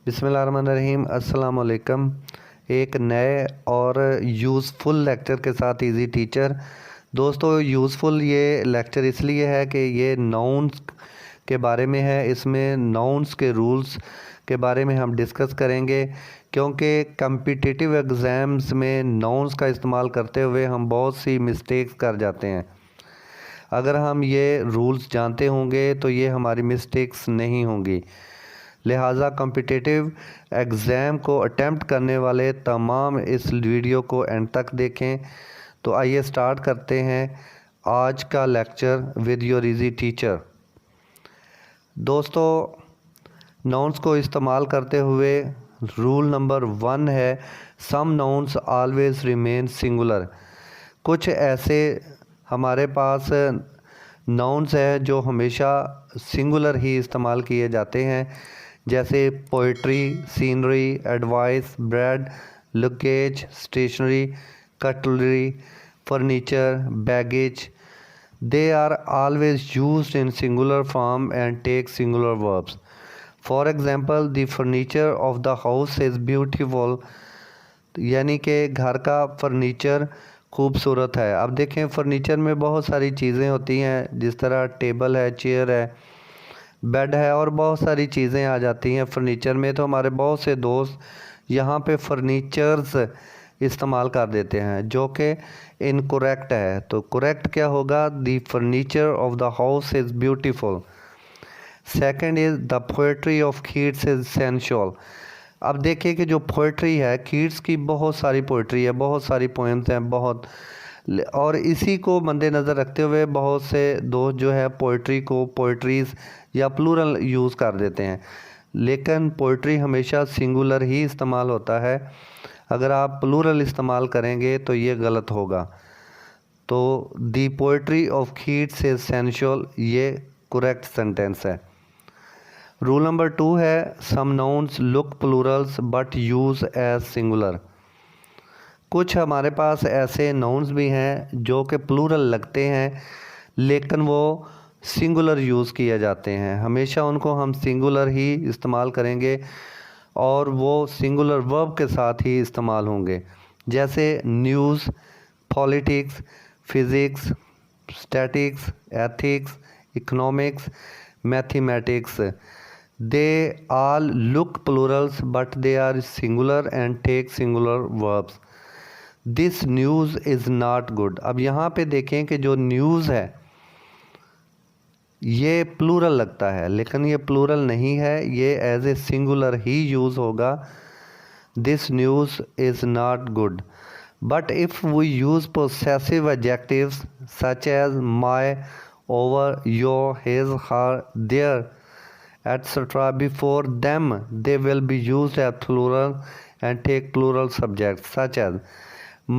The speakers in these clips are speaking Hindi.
बिस्मिल्लाहिर्रहमानिर्रहीम। अस्सलाम वालेकुम। एक नए और यूज़फुल लेक्चर के साथ इजी टीचर। दोस्तों, यूज़फुल ये लेक्चर इसलिए है कि ये नाउन्स के बारे में है। इसमें नाउन्स के रूल्स के बारे में हम डिस्कस करेंगे, क्योंकि कम्पिटिटिव एग्ज़ाम्स में नाउन्स का इस्तेमाल करते हुए हम बहुत सी मिस्टेक्स कर जाते हैं। अगर हम ये रूल्स जानते होंगे तो ये हमारी मिस्टेक्स नहीं होंगी। लिहाजा कम्पिटिटिव एग्ज़ाम को अटेम्प्ट करने वाले तमाम इस वीडियो को एंड तक देखें। तो आइए स्टार्ट करते हैं आज का lecture with your easy teacher. दोस्तों, नाउन्स को इस्तेमाल करते हुए रूल नंबर 1 है, some nouns always remain singular. कुछ ऐसे हमारे पास नाउन्स हैं जो हमेशा सिंगुलर ही इस्तेमाल किए जाते हैं, जैसे poetry, scenery, advice, bread, luggage, stationery, cutlery, furniture, baggage. They are always used in singular form and take singular verbs. For example, the furniture of the house is beautiful, यानी कि घर का फर्नीचर खूबसूरत है। अब देखें, फर्नीचर में बहुत सारी चीज़ें होती हैं, जिस तरह टेबल है, चेयर है, बेड है और बहुत सारी चीज़ें आ जाती हैं फर्नीचर में। तो हमारे बहुत से दोस्त यहाँ पे फर्नीचर्स इस्तेमाल कर देते हैं, जो कि इनकरेक्ट है। तो करेक्ट क्या होगा? The furniture of the house is beautiful. Second is the poetry of Keats is sensual. अब देखिए कि जो पोएट्री है, कीट्स की बहुत सारी पोएट्री है, बहुत सारी पोएम्स हैं, और इसी को मद्देनज़र रखते हुए बहुत से दोस्त जो है पोइट्री को पोइट्रीज़ या प्लूरल यूज़ कर देते हैं, लेकिन पोइट्री हमेशा सिंगुलर ही इस्तेमाल होता है। अगर आप प्लूरल इस्तेमाल करेंगे तो ये गलत होगा। तो the poetry of Keats is sensual, ये करेक्ट सेंटेंस है। रूल नंबर 2 है, some nouns look plurals but use as singular. कुछ हमारे पास ऐसे नाउन्स भी हैं जो कि प्लूरल लगते हैं, लेकिन वो सिंगुलर यूज़ किए जाते हैं। हमेशा उनको हम सिंगुलर ही इस्तेमाल करेंगे और वो सिंगुलर वर्ब के साथ ही इस्तेमाल होंगे, जैसे news, politics, physics, statics, ethics, economics, mathematics. They all look plurals but they are singular and take singular verbs. This news is not good. अब यहाँ पे देखें कि जो न्यूज़ है ये प्लूरल लगता है, लेकिन ये प्लूरल नहीं है, ये एज ए सिंगुलर ही यूज़ होगा। This news is not good. But if we use possessive adjectives such as my, our, your, his, her, their, etc. before them, they will be used as plural and take plural subjects such as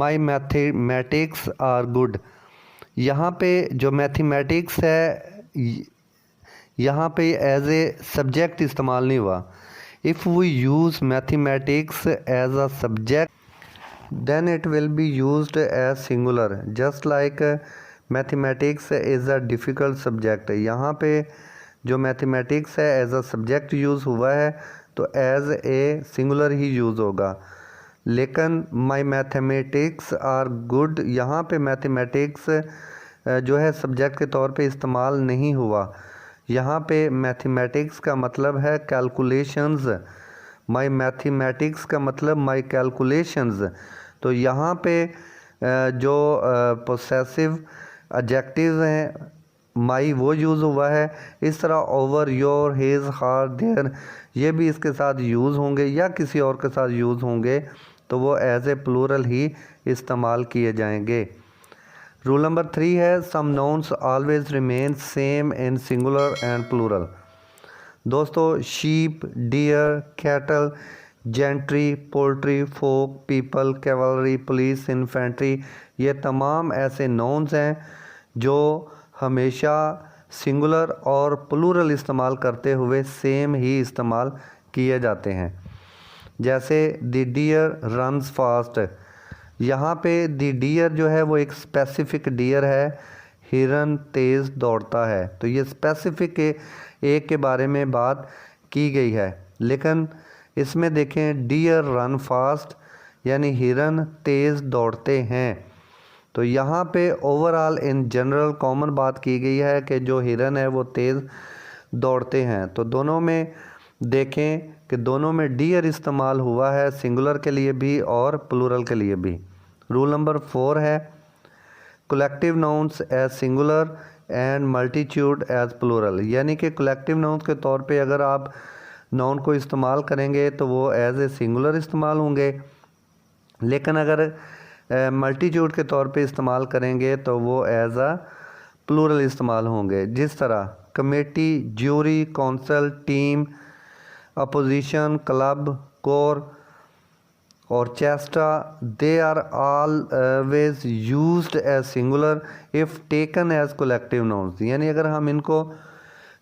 my mathematics are good। यहाँ पे जो मैथमेटिक्स है, यहाँ पे एज ए सब्जेक्ट इस्तेमाल नहीं हुआ। If we use mathematics as a subject then it will be used as singular, just like mathematics is a difficult subject. यहाँ पे जो मैथमेटिक्स है एज अ सब्जेक्ट यूज़ हुआ है, तो एज ए सिंगुलर ही यूज़ होगा। लेकिन माई मैथमेटिक्स आर गुड, यहाँ पे मैथमेटिक्स जो है सब्जेक्ट के तौर पे इस्तेमाल नहीं हुआ। यहाँ पे मैथमेटिक्स का मतलब है कैलकुलेशंस, माई मैथमेटिक्स का मतलब माई कैलकुलेशंस। तो यहाँ पे जो पोसेसिव एडजेक्टिव्स हैं, माई वो यूज़ हुआ है। इस तरह our, your, his, her, their ये भी इसके साथ यूज़ होंगे या किसी और के साथ यूज़ होंगे, तो वो एज ए प्लूरल ही इस्तेमाल किए जाएंगे। रूल नंबर 3 है, some nouns always remain same in singular and plural. दोस्तों, sheep, deer, cattle, gentry, poultry, folk, people, cavalry, police, infantry, ये तमाम ऐसे नाउन्स हैं जो हमेशा सिंगुलर और प्लूरल इस्तेमाल करते हुए सेम ही इस्तेमाल किए जाते हैं। जैसे द डियर रन्स फास्ट, यहाँ पे द डियर जो है वो एक स्पेसिफिक डियर है, हिरन तेज़ दौड़ता है। तो ये स्पेसिफिक एक के बारे में बात की गई है, लेकिन इसमें देखें डियर रन फास्ट, यानी हिरन तेज़ दौड़ते हैं। तो यहाँ पे ओवरऑल इन जनरल कॉमन बात की गई है कि जो हिरन है वो तेज़ दौड़ते हैं। तो दोनों में देखें कि दोनों में डियर इस्तेमाल हुआ है, सिंगुलर के लिए भी और प्लूरल के लिए भी। रूल नंबर 4 है collective nouns as singular and multitude as plural, यानी कि कलेक्टिव नाउन्स के तौर पे अगर आप नाउन को इस्तेमाल करेंगे तो वो एज ए सिंगुलर इस्तेमाल होंगे, लेकिन अगर मल्टीट्यूड के तौर पे इस्तेमाल करेंगे तो वो एज अ प्लूरल इस्तेमाल होंगे। जिस तरह committee, jury, council, team, opposition, club, corps orchestra, they are always used as singular if taken as collective nouns, यानी अगर हम इनको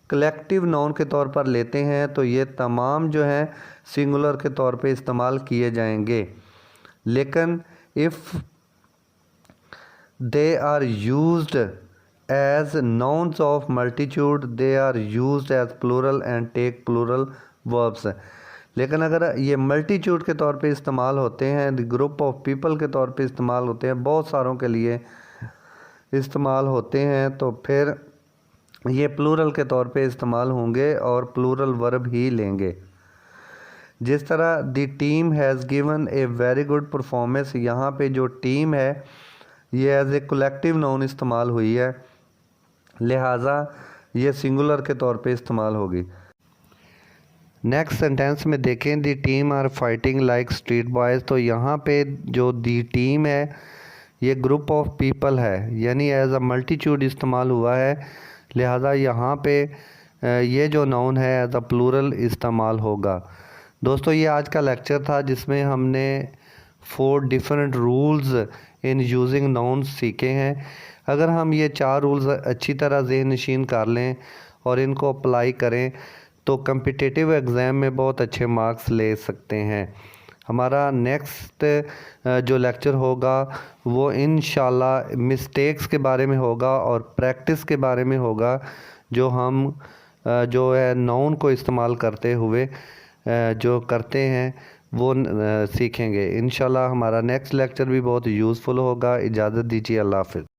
कलेक्टिव नाउन के तौर पर लेते हैं तो ये तमाम जो हैं सिंगुलर के तौर पे इस्तेमाल किए जाएंगे, लेकिन if they are used as nouns of multitude they are used as plural and take plural verbs. लेकिन अगर ये मल्टीट्यूड के तौर पे इस्तेमाल होते हैं, ग्रुप ऑफ पीपल के तौर पे इस्तेमाल होते हैं, बहुत सारों के लिए इस्तेमाल होते हैं, तो फिर ये प्लूरल के तौर पे इस्तेमाल होंगे और प्लूरल वर्ब ही लेंगे। जिस तरह the team has given a very good performance, यहाँ पे जो टीम है ये एज ए कलेक्टिव नाउन इस्तेमाल हुई है, लिहाजा ये सिंगुलर के तौर पे इस्तेमाल होगी। नेक्स्ट सेंटेंस में देखें the team are fighting like street boys, तो यहाँ पे जो दी टीम है ये ग्रुप ऑफ पीपल है, यानी एज अ मल्टीट्यूड इस्तेमाल हुआ है, लिहाजा यहाँ पे ये जो नाउन है एज अ प्लूरल इस्तेमाल होगा। दोस्तों ये आज का लेक्चर था जिसमें हमने 4 different rules in using nouns सीखे हैं। अगर हम ये 4 रूल्स अच्छी तरह ज़हन नशीन कर लें और इनको अप्लाई करें तो कम्पिटिटिव एग्ज़ाम में बहुत अच्छे मार्क्स ले सकते हैं। हमारा नेक्स्ट जो लेक्चर होगा वो इंशाल्लाह मिस्टेक्स के बारे में होगा और प्रैक्टिस के बारे में होगा, जो हम जो है नाउन को इस्तेमाल करते हुए जो करते हैं वो सीखेंगे। इंशाल्लाह हमारा नेक्स्ट लेक्चर भी बहुत यूज़फुल होगा। इजाज़त दीजिए, अल्लाह हाफ़िज़।